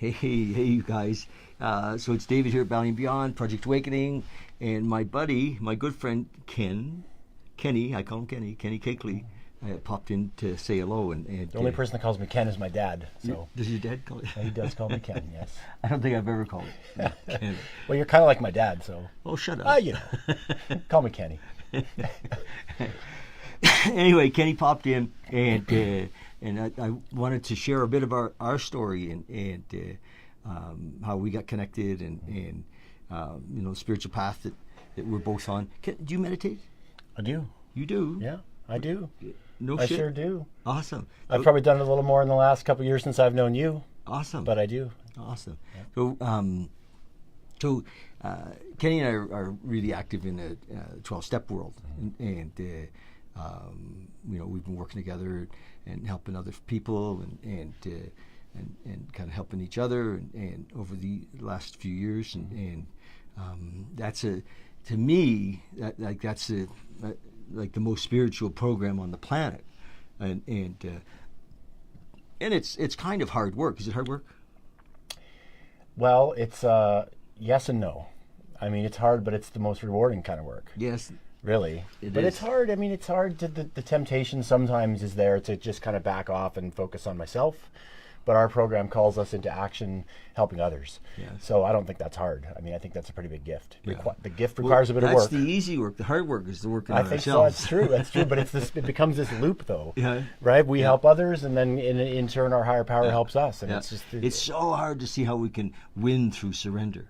Hey, you guys. So it's David here at Bali and Beyond, Project Awakening, and my buddy, my good friend Kenny, I call him Kenny Cakeley, popped in to say hello. And the only person that calls me Ken is my dad. So does your dad call it? He does call me Ken, yes. I don't think I've ever called it Ken. Well, you're kind of like my dad, so. Oh, shut up. You know, call me Kenny. Anyway, Kenny popped in, and I wanted to share a bit of our story and how we got connected and the spiritual path that we're both on. Do you meditate? I do. You do? Yeah, I do. No I shit? sure do. Awesome. I've probably done it a little more in the last couple of years since I've known you. Awesome. But I do. Awesome. Yeah. So Kenny and I are really active in the 12-step world, and we've been working together and helping other people and kind of helping each other and over the last few years and that's to me that's like the most spiritual program on the planet and it's kind of hard work. Is it hard work? Well, it's yes and no. I mean, it's hard, but it's the most rewarding kind of work. Yes. Really. It's hard. I mean, it's hard. The temptation sometimes is there to just kind of back off and focus on myself. But our program calls us into action helping others. Yes. So I don't think that's hard. I mean, I think that's a pretty big gift. Yeah. The gift requires a bit of work. That's the easy work. The hard work is the work on ourselves. I think so. That's true. That's true. But it becomes this loop, though. Yeah. Right? We help others, and then in turn, our higher power helps us. And it's so hard to see how we can win through surrender.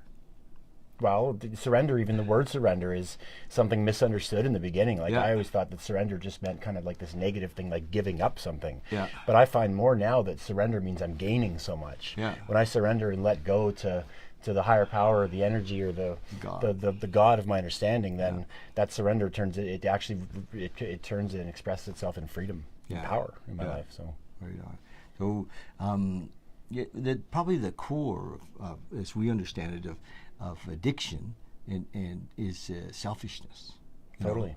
Well, surrender, even the word surrender is something misunderstood in the beginning. I always thought that surrender just meant kind of like this negative thing, like giving up something. Yeah. But I find more now that surrender means I'm gaining so much. Yeah. When I surrender and let go to the higher power or the energy or the God of my understanding, then that surrender turns it turns and expresses itself in freedom and power in my life. So right on. So probably the core of as we understand it of addiction and is selfishness. Totally.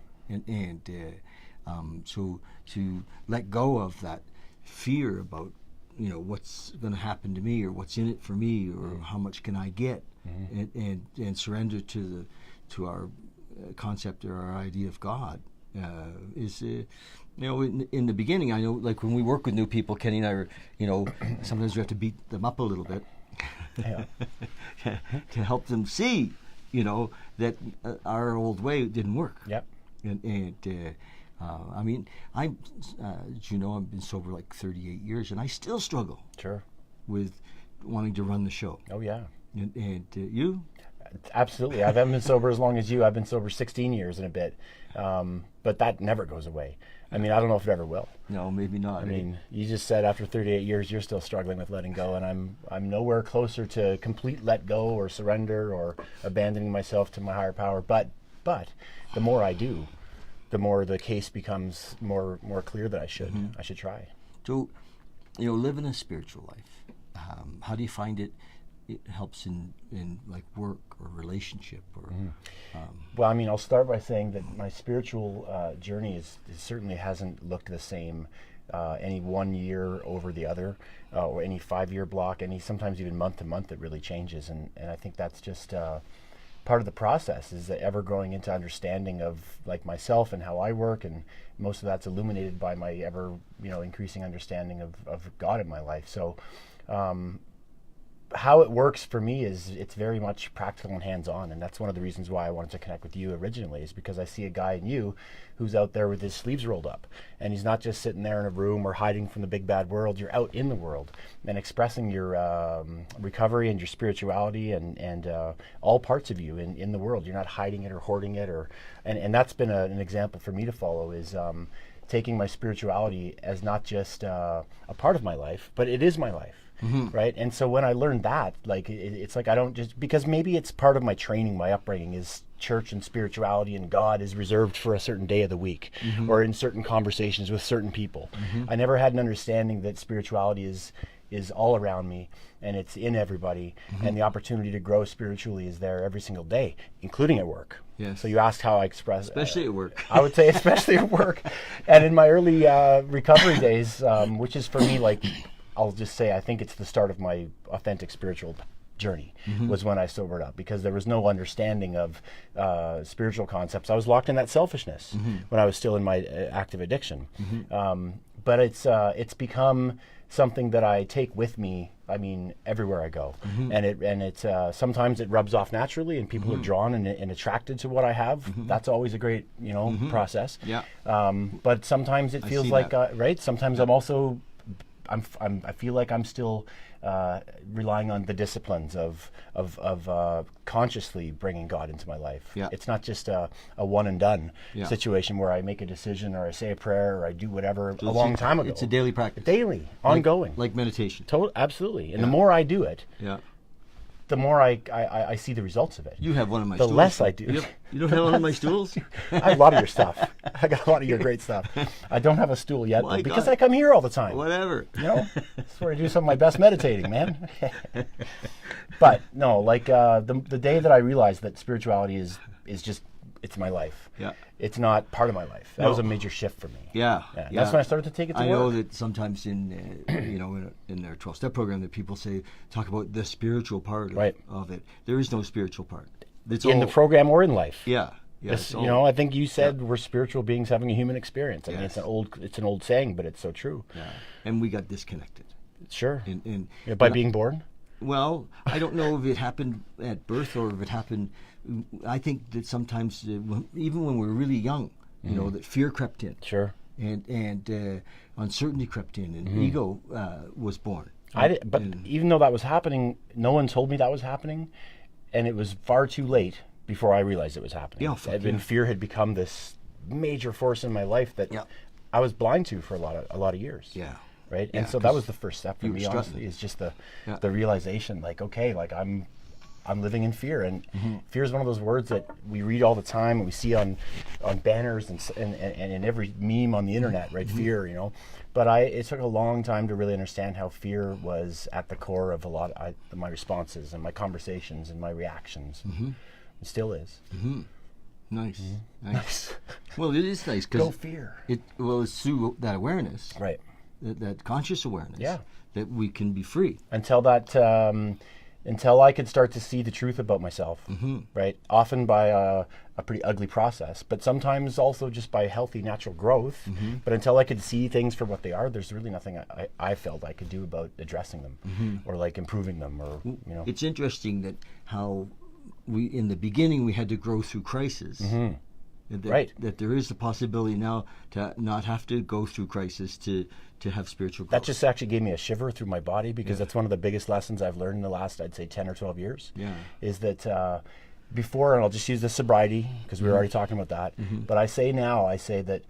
So to let go of that fear about what's going to happen to me or what's in it for me or how much can I get, and surrender to our concept or our idea of God is in the beginning. I know, like when we work with new people, Kenny and I are sometimes we have to beat them up a little bit. Yeah. to help them see, that our old way didn't work. Yep. I mean, as you know, I've been sober like 38 years, and I still struggle. Sure. With wanting to run the show. Oh yeah. And you? Absolutely. I haven't been sober as long as you. I've been sober 16 years and a bit, but that never goes away. I mean, I don't know if it ever will. No, maybe not. I mean, you just said after 38 years, you're still struggling with letting go, and I'm nowhere closer to complete let go or surrender or abandoning myself to my higher power. But the more I do, the more the case becomes more clear that I should try. So, living a spiritual life, how do you find it helps in like work or relationship or well, I mean, I'll start by saying that my spiritual journey certainly hasn't looked the same any 1 year over the other or any 5-year block, sometimes even month to month. It really changes, and I think that's just part of the process, is that ever growing into understanding of like myself and how I work, and most of that's illuminated by my ever increasing understanding of God in my life. So how it works for me is it's very much practical and hands-on, and that's one of the reasons why I wanted to connect with you originally, is because I see a guy in you who's out there with his sleeves rolled up, and he's not just sitting there in a room or hiding from the big bad world. You're out in the world and expressing your recovery and your spirituality and all parts of you in the world. You're not hiding it or hoarding it, and that's been an example for me to follow, is taking my spirituality as not just a part of my life, but it is my life. Mm-hmm. Right. And so when I learned that, like, it's like I don't just, because maybe it's part of my training, my upbringing is church and spirituality and God is reserved for a certain day of the week, mm-hmm. or in certain conversations with certain people. Mm-hmm. I never had an understanding that spirituality is all around me and it's in everybody, mm-hmm. and the opportunity to grow spiritually is there every single day, including at work. Yes. So you asked how I express, especially at work. I would say especially at work, and in my early recovery days, which is for me like I'll just say I think it's the start of my authentic spiritual journey was when I sobered up, because there was no understanding of spiritual concepts. I was locked in that selfishness when I was still in my active addiction. But it's become something that I take with me. I mean, everywhere I go, and it's sometimes it rubs off naturally, and people are drawn and attracted to what I have. That's always a great process. Yeah. But sometimes it feels like right. Sometimes I'm also I feel like I'm still relying on the disciplines of consciously bringing God into my life. Yeah. It's not just a one and done situation where I make a decision or I say a prayer or I do whatever a long time ago. It's a daily practice. Daily, ongoing. Like meditation. Absolutely. And the more I do it, Yeah. the more I see the results of it. You have one of my The stools. less I do. You don't have one of my stools? I have a lot of your stuff. I got a lot of your great stuff. I don't have a stool yet, My though, because God. I come here all the time. Whatever. That's where I do some of my best meditating, man. But no, like the day that I realized that spirituality is just, it's my life. Yeah. It's not part of my life. That was a major shift for me. Yeah. That's when I started to take it to I work. know that sometimes in in their 12-step program that people talk about the spiritual part of it. There is no spiritual part. It's in all, the program or in life. Yeah. It's, I think you said we're spiritual beings having a human experience. I mean, it's an old saying, but it's so true. Yeah. And we got disconnected. Sure. By being born? Well, I don't know if it happened at birth or if it happened. I think that sometimes, even when we're really young, that fear crept in. Sure. And uncertainty crept in, and ego was born. But even though that was happening, no one told me that was happening, and it was far too late before I realized it was happening. And fear had become this major force in my life that I was blind to for a lot of years. Yeah. Right. And so that was the first step for me. Honestly, is just the realization, like, okay, like I'm living in fear, and fear is one of those words that we read all the time, and we see on banners and in every meme on the internet, right? Fear, But it took a long time to really understand how fear was at the core of a lot of my responses and my conversations and my reactions. It still is. Nice. Well, it is nice because go fear. It's through that awareness, right? That conscious awareness, that we can be free. Until I could start to see the truth about myself, right? Often by a pretty ugly process, but sometimes also just by healthy natural growth. But until I could see things for what they are, there's really nothing I felt I could do about addressing them or like improving them or, It's interesting that how in the beginning we had to grow through crisis. That there is the possibility now to not have to go through crisis to have spiritual growth. That just actually gave me a shiver through my body, because that's one of the biggest lessons I've learned in the last, I'd say, 10 or 12 years. Is that before, and I'll just use the sobriety because we were already talking about that, but I say that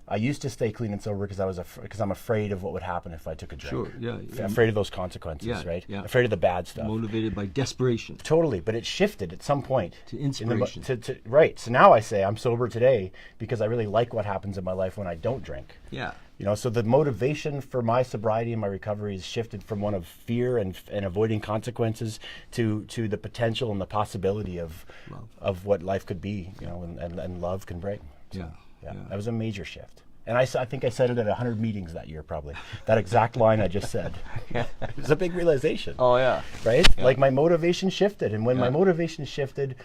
I used to stay clean and sober because I'm afraid of what would happen if I took a drink. Afraid of those consequences, right? Afraid of the bad stuff. Motivated by desperation. Totally, but it shifted at some point to inspiration. Right. So now I say I'm sober today because I really like what happens in my life when I don't drink. Yeah. So the motivation for my sobriety and my recovery has shifted from one of fear and avoiding consequences to the potential and the possibility of what life could be, and love can bring. So, that was a major shift. And I think I said it at 100 meetings that year, probably. That exact line I just said. It was a big realization. Oh, yeah. Right? Yeah. Like my motivation shifted. And when my motivation shifted,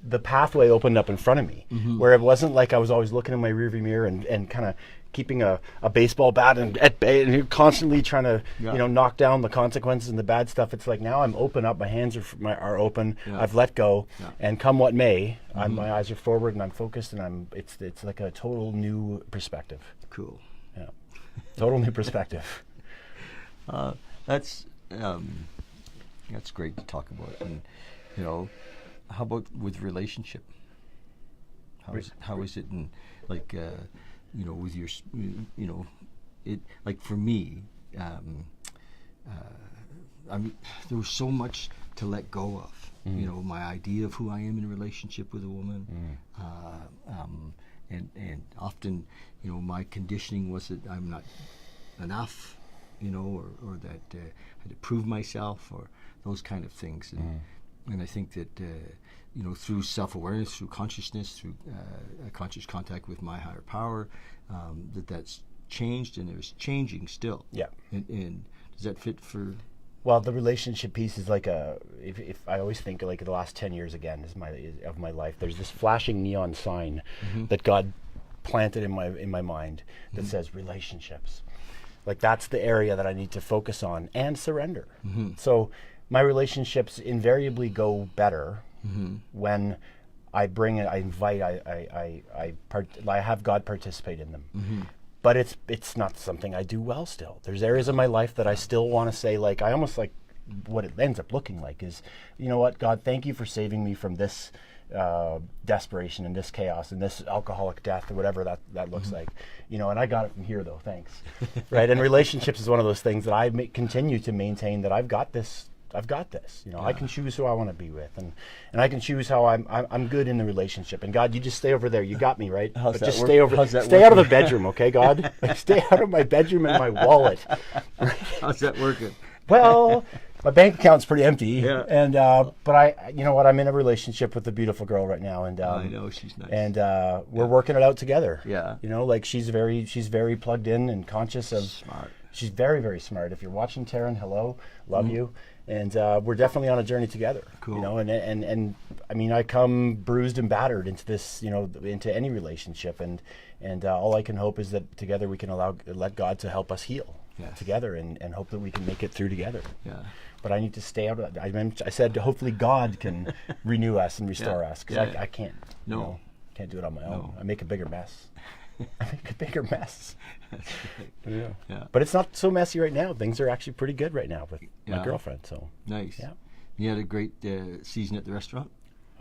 the pathway opened up in front of me, where it wasn't like I was always looking in my rearview mirror and kind of keeping a baseball bat and at bay and constantly trying to knock down the consequences and the bad stuff. It's like now I'm open up, my hands are open, I've let go, and come what may, my eyes are forward and I'm focused, and it's like a total new perspective. Cool. Yeah, total new perspective. That's great to talk about. And how about with relationship? How is it in like with your it, like for me, I mean, there was so much to let go of. My idea of who I am in a relationship with a woman, and often, my conditioning was that I'm not enough, or that I had to prove myself, or those kind of things. And I think that through self-awareness, through consciousness, through a conscious contact with my higher power, that's changed, and it's changing still. Yeah. And does Does that fit for? Well, the relationship piece is like if I always think like the last 10 years again of my life, there's this flashing neon sign that God planted in my mind that says relationships. Like that's the area that I need to focus on and surrender. So my relationships invariably go better when I bring it, I invite, I have God participate in them. But it's not something I do well still. There's areas of my life that I still want to say, like, I almost like what it ends up looking like is, you know what, God, thank you for saving me from this desperation and this chaos and this alcoholic death or whatever that looks like. You know, and I got it from here, though, thanks. Right? And relationships is one of those things that I continue to maintain that I've got this. You know, I can choose who I want to be with, and I can choose how I'm good in the relationship. And God, you just stay over there. You got me, right? How's but that just work? stay over. How's that stay out of the working? bedroom, okay, God? Like, stay out of my bedroom and my wallet. How's that working? Well, my bank account's pretty empty. Yeah. And but you know what? I'm in a relationship with a beautiful girl right now, and I know she's nice. and we're working it out together. Yeah. You know, like she's very plugged in and conscious of. Smart. She's very, very smart. If you're watching, Taryn, hello, love you. And we're definitely on a journey together. Cool. You know, and I mean, I come bruised and battered into this, you know, into any relationship, and all I can hope is that together we can let God to help us heal together, and hope that we can make it through together. Yeah. But I need to stay out of that. I said hopefully God can renew us and restore us, because I can't. No. You know, can't do it on my own. No. I make a bigger mess. I make a bigger mess. That's right. Yeah. But it's not so messy right now. Things are actually pretty good right now with my girlfriend. So Nice. Yeah. You had a great season at the restaurant?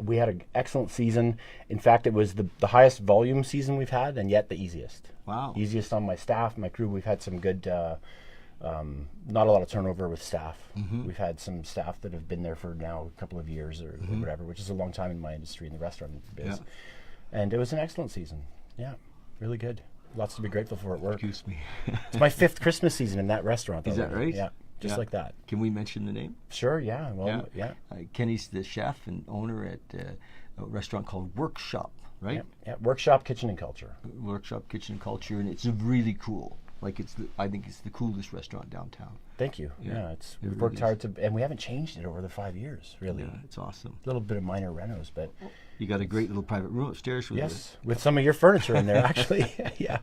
we had an excellent season. In fact, it was the highest volume season we've had, and yet the easiest. Wow. Easiest on my staff, my crew. We've had some good, not a lot of turnover with staff. Mm-hmm. We've had some staff that have been there for now a couple of years or whatever, which is a long time in my industry, in the restaurant biz. Yeah. And it was an excellent season. Yeah, really good. Lots to be grateful for at work. Excuse me. It's my 5th Christmas season in that restaurant. Is that already. right? Yeah, just Yeah. like that. Can we mention the name? Sure, yeah. Well, yeah. Kenny's the chef and owner at a restaurant called Workshop, right? Yeah, yeah. Workshop Kitchen and Culture. Workshop Kitchen and Culture, and it's really cool. Like I think it's the coolest restaurant downtown. Thank you. Yeah, Yeah, it we've really worked is. hard to, and we haven't changed it over the 5 years, really. Yeah, it's awesome. A little bit of minor renos, but You got a great little private room upstairs with yes, with some of your furniture in there, actually. Yeah,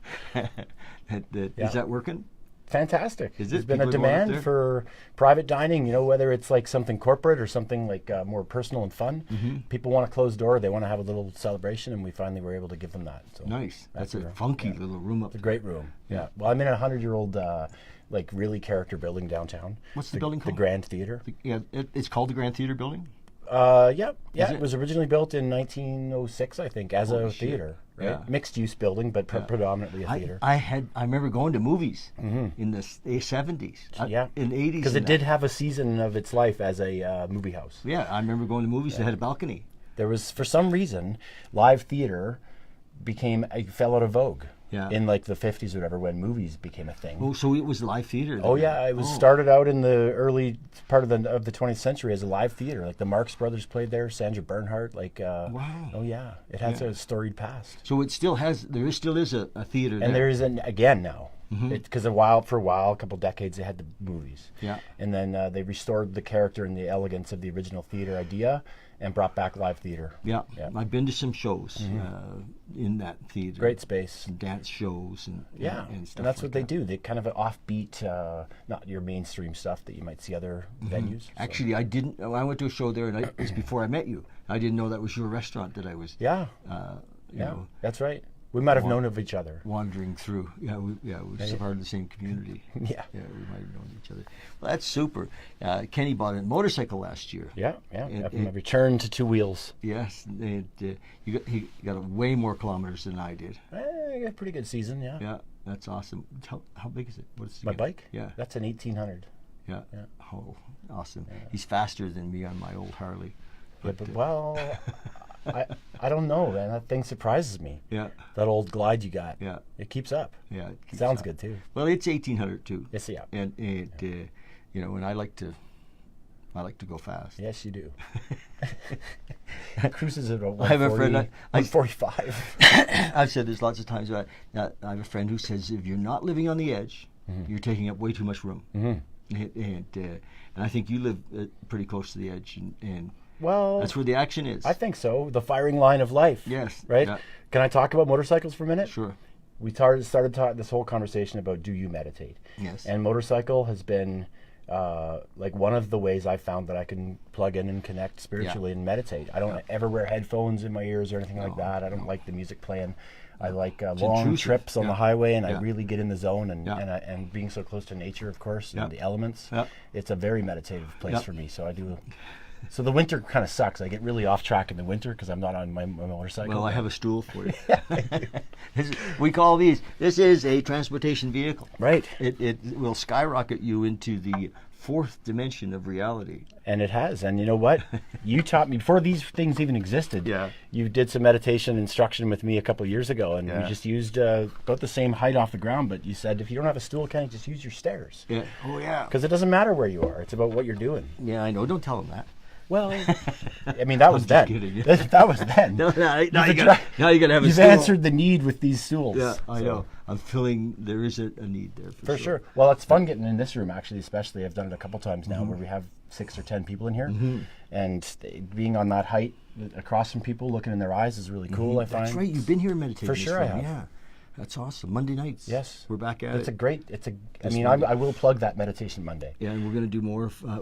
Is that working? fantastic. Is it? There's been a People are going up demand there? for private dining. You know, whether it's like something corporate or something like more personal and fun. Mm-hmm. People want a closed door. They want to have a little celebration, and we finally were able to give them that. So Nice. That's a That's funky little room up It's a great room. Yeah. Well, I'm in a 100-year-old, like really character building downtown. What's the building called? The Grand Theater. Yeah, it's called the Grand Theater Building. Yeah. Is It it? was originally built in 1906, I think, as Holy a shit. theater. Right? Yeah. Mixed-use building, but predominantly a theater. I remember going to movies in the 70s. Yeah. In the 80s. Because it did have a season of its life as a movie house. Yeah, I remember going to movies that had a balcony. There was, for some reason, live theater fell out of vogue. Yeah. In like the 50s or whatever, when movies became a thing. Oh, so it was live theater. Then. Oh yeah, it was started out in the early part of the 20th century as a live theater. Like the Marx Brothers played there, Sandra Bernhardt. Like, Wow. Oh yeah, it has a storied past. So it still has. Still is a theater. And there is again now, Mm-hmm. because for a while, a couple decades, they had the movies. Yeah. And then they restored the character and the elegance of the original theater idea, and brought back live theater. Yeah. Yeah. I've been to some shows in that theater. Great space. Some dance shows and Yeah, and stuff. and that's like what they that. do. They kind of an offbeat, not your mainstream stuff that you might see other venues. So. Actually, I didn't. I went to a show there, and it's before I met you. I didn't know that was your restaurant that I was. Yeah, You know, that's right. We might have known of each other. wandering through. Yeah, we were part of the same community. Yeah. Yeah, we might have known each other. Well, that's super. Kenny bought a motorcycle last year. Yeah, And After my return to two wheels. Yes, and he got way more kilometers than I did. I got a pretty good season, yeah. Yeah, that's awesome. How big is it? What is it My again? bike? Yeah, That's an 1800. yeah. Yeah. Oh, awesome. He's faster than me on my old Harley. But well, I don't know, man. That thing surprises me. Yeah, That old Glide you got. yeah, It keeps up. yeah. It keeps Sounds up. good too. Well, it's 1800 too. Yes, yeah. And it, you know, and I like to go fast. Yes, you do. Cruises at I have a friend, 145. I've said this lots of times. I have a friend who says if you're not living on the edge, you're taking up way too much room. and I think you live pretty close to the edge, and Well, that's where the action is. I think so. The firing line of life. Yes. Right? Yeah. Can I talk about motorcycles for a minute? Sure. We started this whole conversation about, do you meditate? Yes. And motorcycle has been like one of the ways I've found that I can plug in and connect spiritually and meditate. I don't ever wear headphones in my ears or anything like that. I don't like the music playing. I like long intrusive. trips on the highway, and I Yeah. really get in the zone, and Yeah. and being so close to nature, of course, and Yeah. the elements. Yeah. It's a very meditative place Yeah. for me. So I do. So the winter kind of sucks. I get really off track in the winter because I'm not on my motorcycle. Well, I have a stool for you. We call these. This is a transportation vehicle. Right. It will skyrocket you into the fourth dimension of reality. And it has. And you know what? You taught me, before these things even existed, Yeah. you did some meditation instruction with me a couple of years ago, and Yeah. we just used about the same height off the ground, but you said, if you don't have a stool, can you just use your stairs? Yeah. Oh yeah. Because it doesn't matter where you are. It's about what you're doing. Yeah, I know. Don't tell them that. Well, I mean, that was just then. kidding. That was then. Now you You've gotta have a You've stool. answered the need with these stools. Yeah, I So, know. I'm feeling there is a need there For sure. Well, it's fun getting in this room, actually, especially. I've done it a couple times now Mm-hmm. where we have 6 or 10 people in here. And being on that height across from people, looking in their eyes is really cool, I find. That's right. You've been here meditating. For sure I have. Yeah. That's awesome. Monday nights. Yes. We're back at It's it. I mean, I will plug that meditation Monday. Yeah, and we're going to do more. I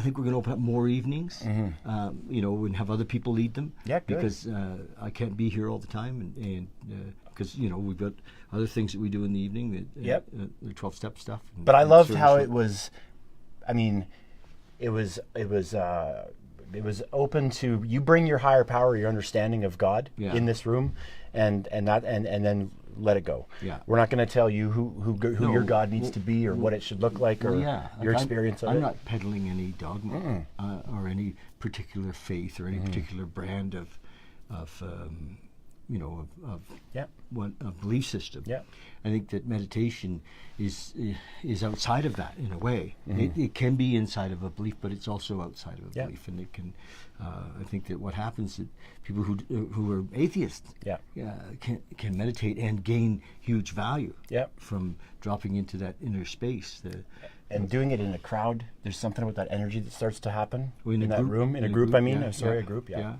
think we're going to open up more evenings. And have other people lead them. Yeah, good. Because I can't be here all the time, and because we've got other things that we do in the evening. Yep. The 12-step stuff. But I loved service how work. it was. I mean, it was open to, you bring your higher power, your understanding of God Yeah. in this room, and then let it go. Yeah. We're not going to tell you who No, your God needs to be, or what it should look like, or your experience of I'm it. not peddling any dogma or any particular faith or any particular brand of Yeah. a belief system. Yeah. I think that meditation is outside of that in a way. It can be inside of a belief, but it's also outside of a Yeah. belief, and it can. I think that what happens that people who are atheists Yeah. can meditate and gain huge value Yeah. from dropping into that inner space. And doing it in a crowd, there's something about that energy that starts to happen Well, in a that group- room. In a group, I mean. I'm sorry, a group, yeah.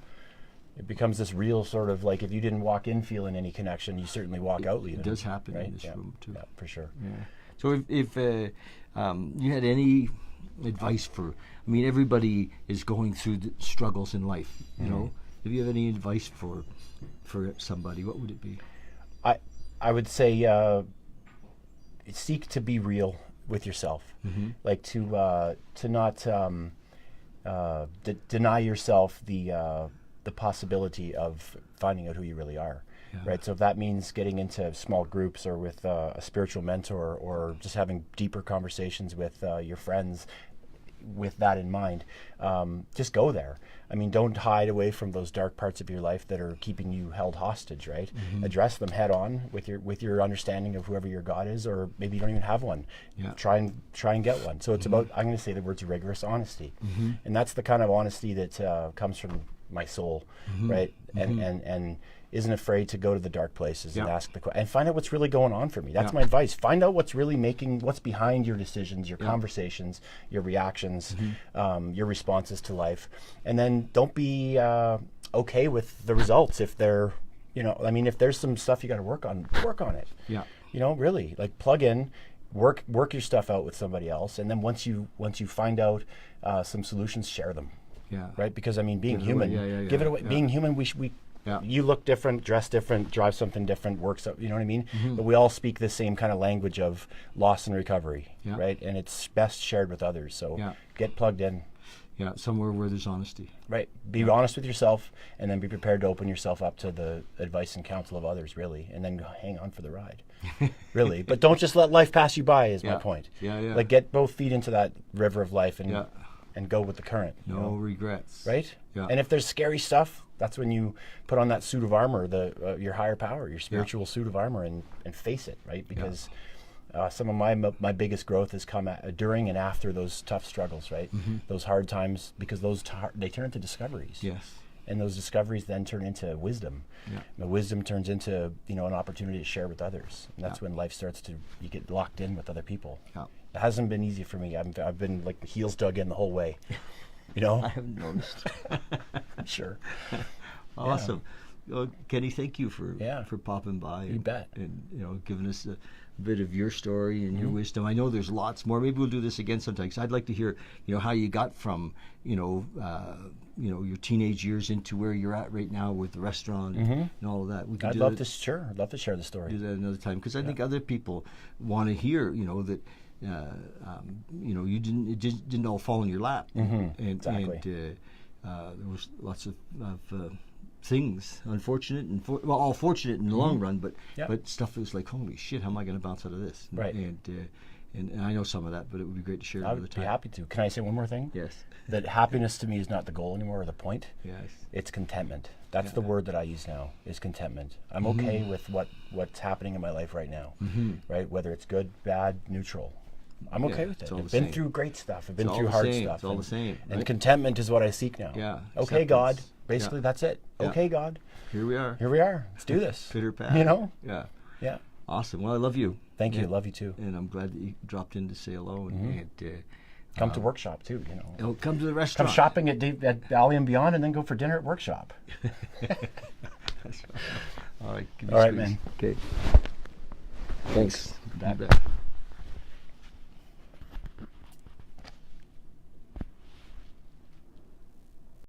It becomes this real sort of, like, if you didn't walk in feeling any connection, you certainly walk out leaving. It does happen right? in this room too. Yeah, for sure. Yeah. So if you had any advice for, I mean, everybody is going through the struggles in life. You know, if you have any advice for somebody, what would it be? I would say seek to be real with yourself, like to not deny yourself the possibility of finding out who you really are. Yeah. Right. So if that means getting into small groups or with a spiritual mentor, or just having deeper conversations with your friends, with that in mind, just go there. I mean, don't hide away from those dark parts of your life that are keeping you held hostage, right? Address them head on with your understanding of whoever your God is, or maybe you don't even have one. Yeah. Try and get one. So it's about, I'm going to say the words rigorous honesty. And that's the kind of honesty that comes from my soul, right? And isn't afraid to go to the dark places and ask and find out what's really going on for me. That's my advice. Find out what's really what's behind your decisions, your conversations, your reactions, your responses to life. And then don't be okay with the results if they're, if there's some stuff you got to work on it. Yeah. Really, like, plug in, work your stuff out with somebody else, and then once you find out some solutions, share them. Yeah. Right? Because being Give it human, away. give it away. Yeah. Being human, we Yeah. you look different, dress different, drive something different, works up. You know what I mean? But we all speak the same kind of language of loss and recovery, Yeah. right? And it's best shared with others. So get plugged in. Yeah. Somewhere where there's honesty. Right. Be honest with yourself, and then be prepared to open yourself up to the advice and counsel of others, really, and then hang on for the ride. Really. But don't just let life pass you by, is my point. Yeah, yeah. Like, get both feet into that river of life and Yeah. and go with the current. you No know? regrets. Right? Yeah. And if there's scary stuff, that's when you put on that suit of armor, your higher power, your spiritual suit of armor, and face it, right? Because some of my biggest growth has come during and after those tough struggles, right? Those hard times, because they turn into discoveries. Yes. And those discoveries then turn into wisdom. Yeah. The wisdom turns into an opportunity to share with others. And that's when life starts to, you get locked in with other people. Yeah. It hasn't been easy for me. I've been like heels dug in the whole way. You know? I haven't noticed. Sure. Awesome. Well, Kenny, thank you for popping by. You bet. And giving us a bit of your story and your wisdom. I know there's lots more. Maybe we'll do this again sometime. 'Cause I'd like to hear how you got from your teenage years into where you're at right now with the restaurant and all of that. We could I'd love to share the story. Do that another time, because I think other people want to hear that. You didn't all fall in your lap, Exactly. and there was lots of things, unfortunate and all fortunate in the long run, but stuff that was like, holy shit, how am I going to bounce out of this? Right. And I know some of that, but it would be great to share I another would time. be happy to. Can I say one more thing? Yes. That happiness to me is not the goal anymore or the point. Yes. It's contentment. That's the word that I use now, is contentment. I'm okay with what's happening in my life right now, right? Whether it's good, bad, neutral. I'm okay with it. I've been through great stuff. I've been through hard stuff. It's all the same. And right? contentment is what I seek now. Yeah. Okay, God. Acceptance. Basically, that's it. Yeah. Okay, God. Here we are. Here we are. Let's do this. Pitter pat. Yeah. Yeah. Awesome. Well, I love you. Thank you. Love you too. And I'm glad that you dropped in to say hello and Come to workshop too. Come to the restaurant. Come shopping at Bali and Beyond, and then go for dinner at workshop. That's right. All right. All right, man. Okay. Thanks. You bet. You bet.